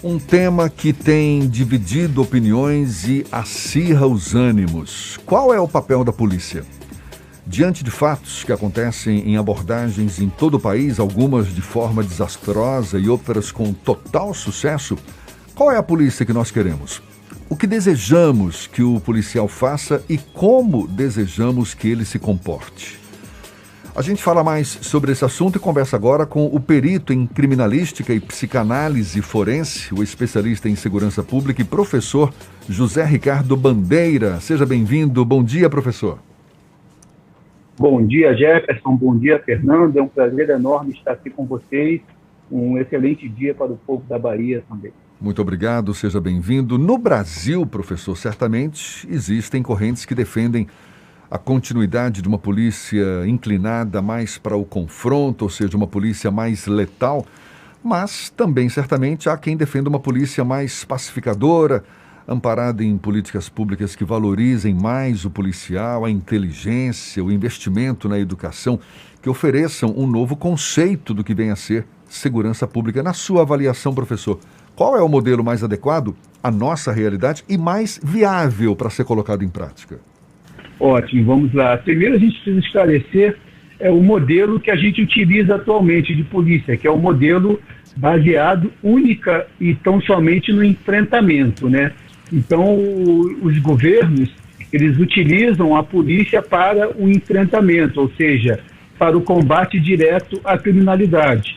Um tema que tem dividido opiniões e acirra os ânimos. Qual é o papel da polícia? Diante de fatos que acontecem em abordagens em todo o país, algumas de forma desastrosa e outras com total sucesso, qual é a polícia que nós queremos? O que desejamos que o policial faça e como desejamos que ele se comporte? A gente fala mais sobre esse assunto e conversa agora com o perito em criminalística e psicanálise forense, o especialista em segurança pública e professor José Ricardo Bandeira. Seja bem-vindo. Bom dia, professor. Bom dia, Jefferson. Bom dia, Fernando. É um prazer enorme estar aqui com vocês. Um excelente dia para o povo da Bahia também. Muito obrigado, seja bem-vindo. No Brasil, professor, certamente existem correntes que defendem a continuidade de uma polícia inclinada mais para o confronto, ou seja, uma polícia mais letal, mas também certamente há quem defenda uma polícia mais pacificadora, amparada em políticas públicas que valorizem mais o policial, a inteligência, o investimento na educação, que ofereçam um novo conceito do que vem a ser segurança pública. Na sua avaliação, professor, qual é o modelo mais adequado à nossa realidade e mais viável para ser colocado em prática? Ótimo, vamos lá. Primeiro a gente precisa esclarecer o modelo que a gente utiliza atualmente de polícia, que é o modelo baseado única e tão somente no enfrentamento, né? Então, os governos, eles utilizam a polícia para o enfrentamento, ou seja, para o combate direto à criminalidade.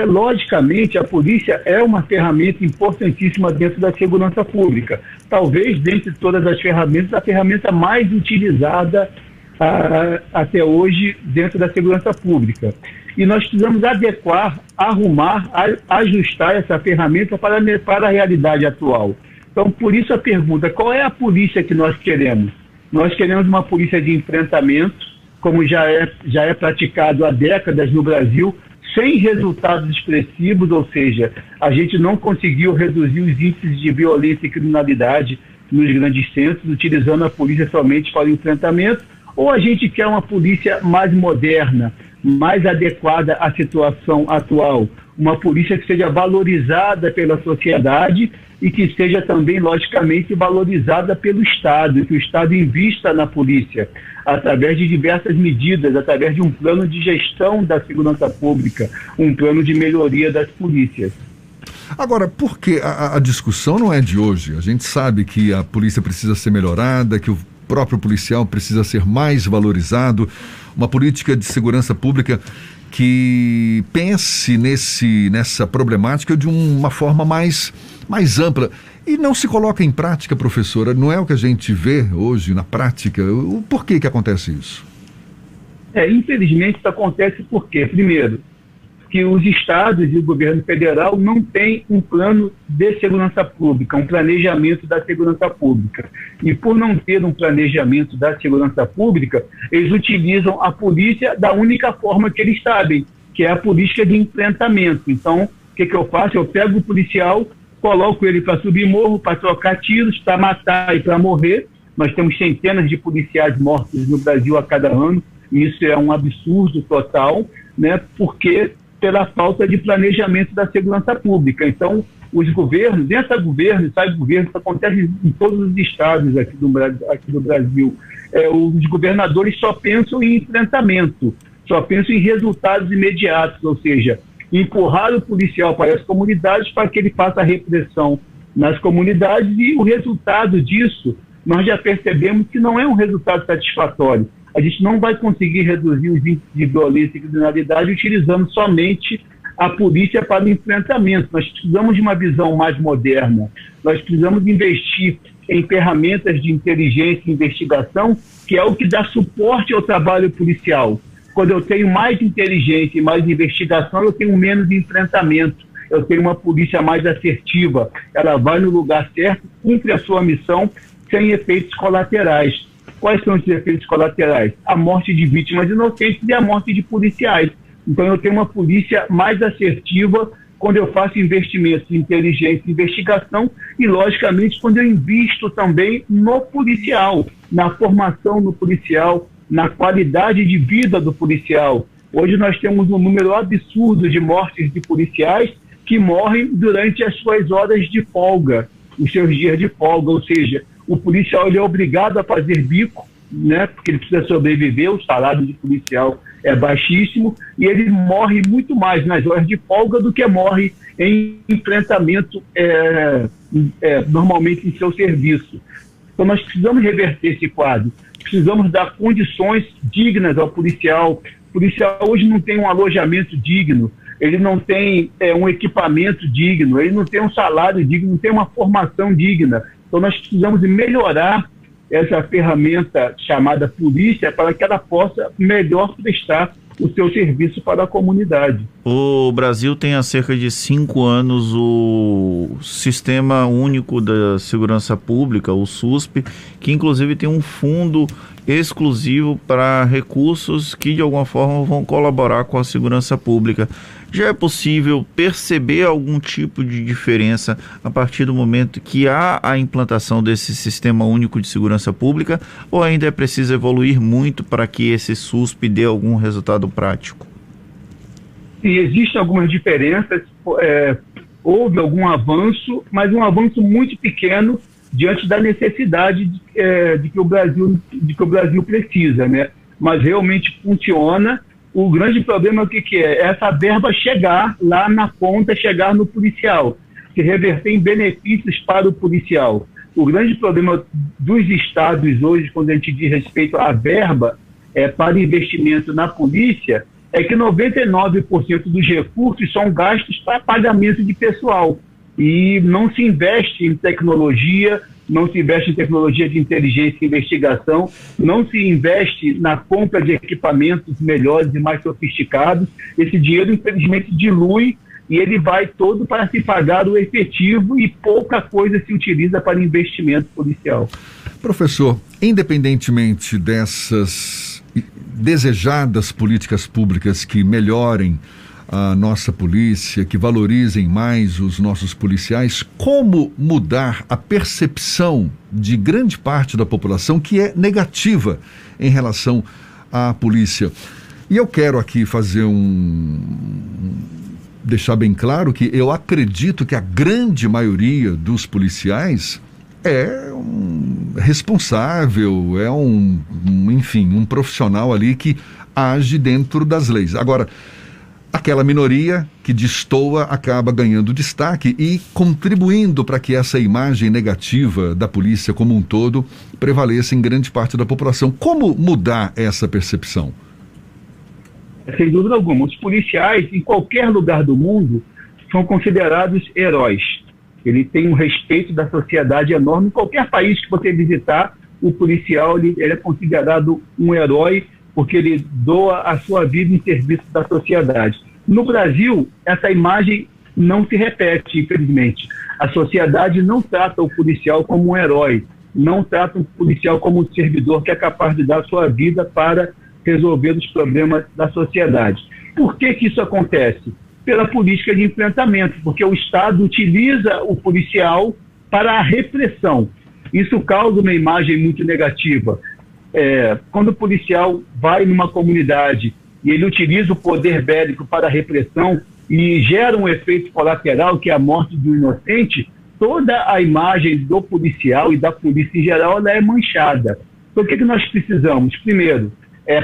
Logicamente, a polícia é uma ferramenta importantíssima dentro da segurança pública. Talvez, dentre todas as ferramentas, a ferramenta mais utilizada até hoje dentro da segurança pública. E nós precisamos adequar, arrumar, ajustar essa ferramenta para a realidade atual. Então, por isso a pergunta, qual é a polícia que nós queremos? Nós queremos uma polícia de enfrentamento, como já é praticado há décadas no Brasil, sem resultados expressivos, ou seja, a gente não conseguiu reduzir os índices de violência e criminalidade nos grandes centros, utilizando a polícia somente para o enfrentamento, ou a gente quer uma polícia mais moderna, mais adequada à situação atual, uma polícia que seja valorizada pela sociedade e que seja também, logicamente, valorizada pelo Estado, que o Estado invista na polícia, através de diversas medidas, através de um plano de gestão da segurança pública, um plano de melhoria das polícias. Agora, por que a discussão não é de hoje? A gente sabe que a polícia precisa ser melhorada, que o próprio policial precisa ser mais valorizado, uma política de segurança pública que pense nessa problemática de uma forma mais ampla. E não se coloca em prática, professora, não é o que a gente vê hoje na prática? Por que acontece isso? Infelizmente isso acontece porque, primeiro, que os estados e o governo federal não têm um plano de segurança pública, um planejamento da segurança pública. E por não ter um planejamento da segurança pública, eles utilizam a polícia da única forma que eles sabem, que é a política de enfrentamento. Então, o que eu faço? Eu pego o policial, coloco ele para subir morro, para trocar tiros, para matar e para morrer. Nós temos centenas de policiais mortos no Brasil a cada ano, e isso é um absurdo total, né? Porque pela falta de planejamento da segurança pública. Então, os governos, entra governo, sai governo, isso acontece em todos os estados aqui do Brasil. Os governadores só pensam em enfrentamento, só pensam em resultados imediatos, ou seja, empurrar o policial para as comunidades para que ele faça a repressão nas comunidades, e o resultado disso, nós já percebemos que não é um resultado satisfatório. A gente não vai conseguir reduzir os índices de violência e criminalidade utilizando somente a polícia para o enfrentamento. Nós precisamos de uma visão mais moderna. Nós precisamos investir em ferramentas de inteligência e investigação, que é o que dá suporte ao trabalho policial. Quando eu tenho mais inteligência e mais investigação, eu tenho menos enfrentamento. Eu tenho uma polícia mais assertiva. Ela vai no lugar certo, cumpre a sua missão sem efeitos colaterais. Quais são os efeitos colaterais? A morte de vítimas inocentes e a morte de policiais. Então eu tenho uma polícia mais assertiva quando eu faço investimentos em inteligência e investigação e, logicamente, quando eu invisto também no policial, na formação do policial, na qualidade de vida do policial. Hoje nós temos um número absurdo de mortes de policiais que morrem durante as suas horas de folga, os seus dias de folga, ou seja, o policial ele é obrigado a fazer bico, né, porque ele precisa sobreviver, o salário de policial é baixíssimo, e ele morre muito mais nas horas de folga do que morre em enfrentamento normalmente em seu serviço. Então nós precisamos reverter esse quadro, precisamos dar condições dignas ao policial. O policial hoje não tem um alojamento digno, ele não tem um equipamento digno, ele não tem um salário digno, não tem uma formação digna. Então nós precisamos melhorar essa ferramenta chamada polícia para que ela possa melhor prestar o seu serviço para a comunidade. O Brasil tem há cerca de 5 anos o Sistema Único da Segurança Pública, o SUSP, que inclusive tem um fundo exclusivo para recursos que de alguma forma vão colaborar com a segurança pública. Já é possível perceber algum tipo de diferença a partir do momento que há a implantação desse Sistema Único de Segurança Pública, ou ainda é preciso evoluir muito para que esse SUSP dê algum resultado prático? E existem algumas diferenças, houve algum avanço, mas um avanço muito pequeno diante da necessidade de que o Brasil precisa, né? Mas realmente funciona. O grande problema é o que é? Essa verba chegar lá na ponta, chegar no policial, se reverter em benefícios para o policial. O grande problema dos estados hoje, quando a gente diz respeito à verba para investimento na polícia, é que 99% dos recursos são gastos para pagamento de pessoal. E não se investe em tecnologia, não se investe em tecnologia de inteligência e investigação, não se investe na compra de equipamentos melhores e mais sofisticados. Esse dinheiro, infelizmente, dilui e ele vai todo para se pagar o efetivo e pouca coisa se utiliza para investimento policial. Professor, independentemente dessas desejadas políticas públicas que melhorem a nossa polícia, que valorizem mais os nossos policiais, como mudar a percepção de grande parte da população que é negativa em relação à polícia? E eu quero aqui deixar bem claro que eu acredito que a grande maioria dos policiais é responsável, enfim, um profissional ali que age dentro das leis. Agora, aquela minoria que destoa acaba ganhando destaque e contribuindo para que essa imagem negativa da polícia como um todo prevaleça em grande parte da população. Como mudar essa percepção? Sem dúvida alguma. Os policiais, em qualquer lugar do mundo, são considerados heróis. Ele tem um respeito da sociedade enorme. Em qualquer país que você visitar, o policial ele é considerado um herói porque ele doa a sua vida em serviço da sociedade. No Brasil, essa imagem não se repete, infelizmente. A sociedade não trata o policial como um herói, não trata o policial como um servidor que é capaz de dar a sua vida para resolver os problemas da sociedade. Por que isso acontece? Pela política de enfrentamento, porque o Estado utiliza o policial para a repressão. Isso causa uma imagem muito negativa. Quando o policial vai numa comunidade e ele utiliza o poder bélico para a repressão e gera um efeito colateral, que é a morte do inocente, toda a imagem do policial e da polícia em geral ela é manchada. Então, o que nós precisamos? Primeiro,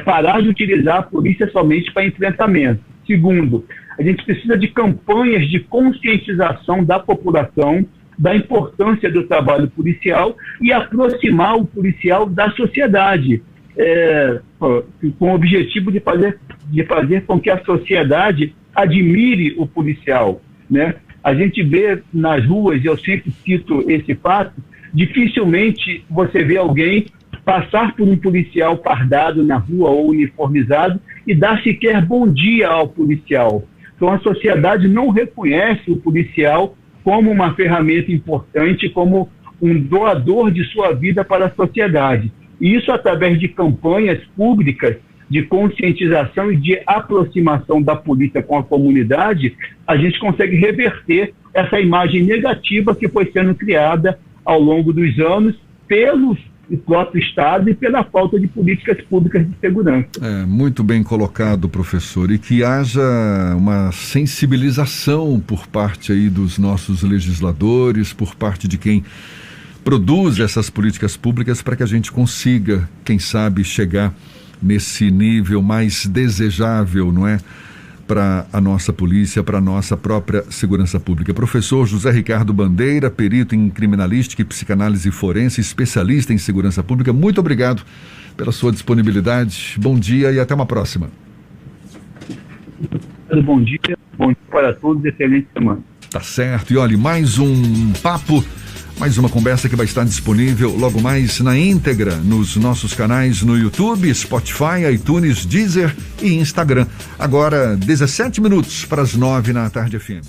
parar de utilizar a polícia somente para enfrentamento. Segundo, a gente precisa de campanhas de conscientização da população da importância do trabalho policial e aproximar o policial da sociedade, com o objetivo de fazer com que a sociedade admire o policial, né? A gente vê nas ruas, e eu sempre cito esse fato, dificilmente você vê alguém passar por um policial fardado na rua ou uniformizado e dar sequer bom dia ao policial. Então a sociedade não reconhece o policial como uma ferramenta importante, como um doador de sua vida para a sociedade. E isso através de campanhas públicas de conscientização e de aproximação da polícia com a comunidade, a gente consegue reverter essa imagem negativa que foi sendo criada ao longo dos anos pelos do próprio Estado e pela falta de políticas públicas de segurança. Muito bem colocado, professor, e que haja uma sensibilização por parte aí dos nossos legisladores, por parte de quem produz essas políticas públicas, para que a gente consiga, quem sabe, chegar nesse nível mais desejável, não é? Para a nossa polícia, para a nossa própria segurança pública. Professor José Ricardo Bandeira, perito em criminalística e psicanálise forense, especialista em segurança pública, muito obrigado pela sua disponibilidade. Bom dia e até uma próxima. Bom dia para todos, excelente semana. Tá certo, e olha, mais um papo, mais uma conversa que vai estar disponível logo mais na íntegra nos nossos canais no YouTube, Spotify, iTunes, Deezer e Instagram. Agora, 17 minutos para as 9 na Tarde FM.